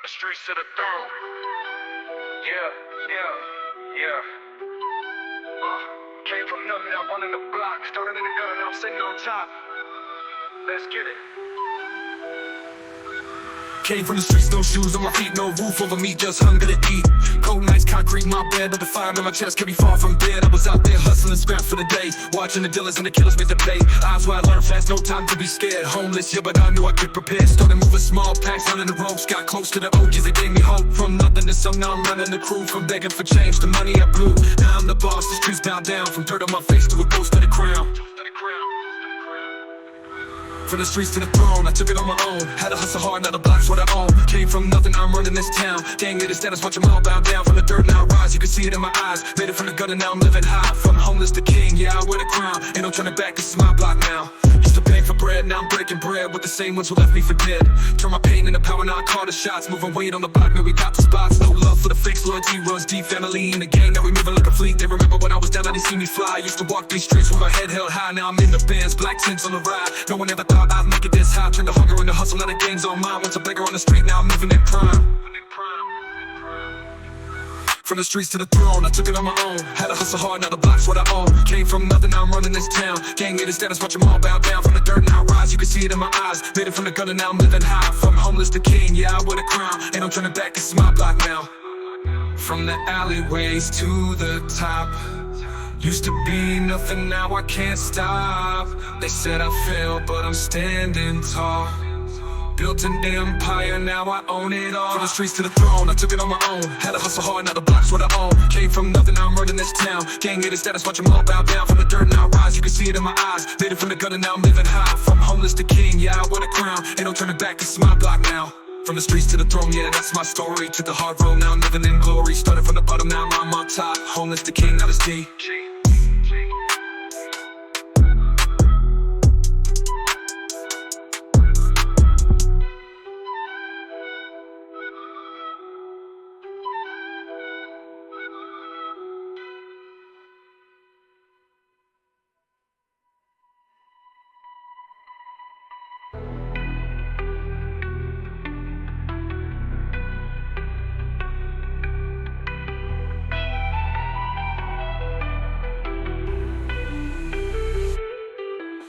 The streets to the throne. Yeah, yeah, yeah. Came from nothing, now running the block. Started in the gutter, now I'm sitting on top. Let's get it. Came from the streets, no shoes on my feet, no roof over me, just hunger to eat. Cold nights, concrete, my bed, but the fire in my chest kept me far from dead. I was out there hustling scraps for the day, watching the dealers and the killers make the play. Eyes wide, learn fast, no time to be scared. Homeless, yeah, but I knew I'd get prepared. Started moving small packs, running the ropes, got close to the OGs, they gave me hope. From nothing to some, now I'm running the crew. From begging for change to money I blew. Now I'm the boss, the streets bow down. From dirt on my face to a ghost of the crown. From the streets to the throne, I took it on my own. Had to hustle hard, now the block's what I own. Came from nothing, now I'm running this town. Gang it is status, watch them all bow down. From the dirt, now I rise, you can see it in my eyes. Made it from the gutter, now I'm living high. From homeless to king, yeah, I wear the crown. Ain't no turning back, this is my block now. Used to beg for bread, now I'm breaking bread with the same ones who left me for dead. Turn my pain into power, now I call the shots. Moving weight on the block, man, we got the spots. No love for the fakes, loyalty runs deep. Family in the gang, now we moving like a fleet. They remember when I was down, now they see me fly. Used to walk these streets with my head held high. Now I'm in the bands, black tints on the ride. No one ever thought I'd make it this high. Turn the hunger into hustle, now the game's on mine. Once a beggar on the street, now I'm living in prime. From the streets to the throne, I took it on my own. Had to hustle hard, now the block's what I own. Came from nothing, now I'm running this town. Gang made it status, watch them all bow down. From the dirt, now I rise, you can see it in my eyes. Made it from the gutter, now I'm living high. From homeless to king, yeah, I wear the crown. Ain't no turning back, this is my block now. From the alleyways to the top. Used to be nothing, now I can't stop. They said I failed, but I'm standing tall. Built an empire, now I own it all. From the streets to the throne, I took it on my own. Had to hustle hard, now the block's what I own. Came from nothing, now I'm running this town. Gang made it status, watch them all bow down. From the dirt, now I rise, you can see it in my eyes. Made it from the gutter, now I'm living high. From homeless to king, yeah, I wear the crown. Ain't no turning back, this is my block now. From the streets to the throne, yeah, that's my story. Took the hard road, now I'm living in glory. Started from the bottom, now I'm on top. Homeless to king, now it's D.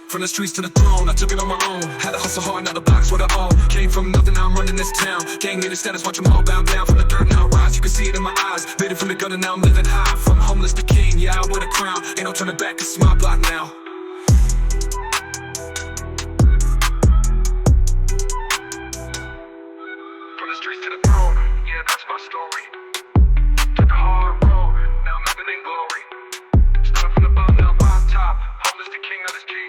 From the streets to the throne, I took it on my own. Had to hustle hard, now the block's what I own. Came from nothing, now I'm running this town. Gang made it status, watch them all bow down. From the dirt, now I rise, you can see it in my eyes. Made it from the gutter, now I'm living high. From homeless to king, yeah, I wear the crown. Ain't no turning back, this is my block now. From the streets to the throne, yeah, that's my story. Took the hard road, now I'm living in glory. Started from the bottom, now I'm on top. Homeless to king, now this king.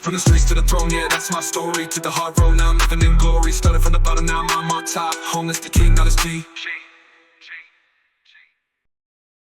From the streets to the throne, yeah, that's my story. Took the hard road, now I'm living in glory. Started from the bottom, now I'm on top. Homeless to king, now it's G.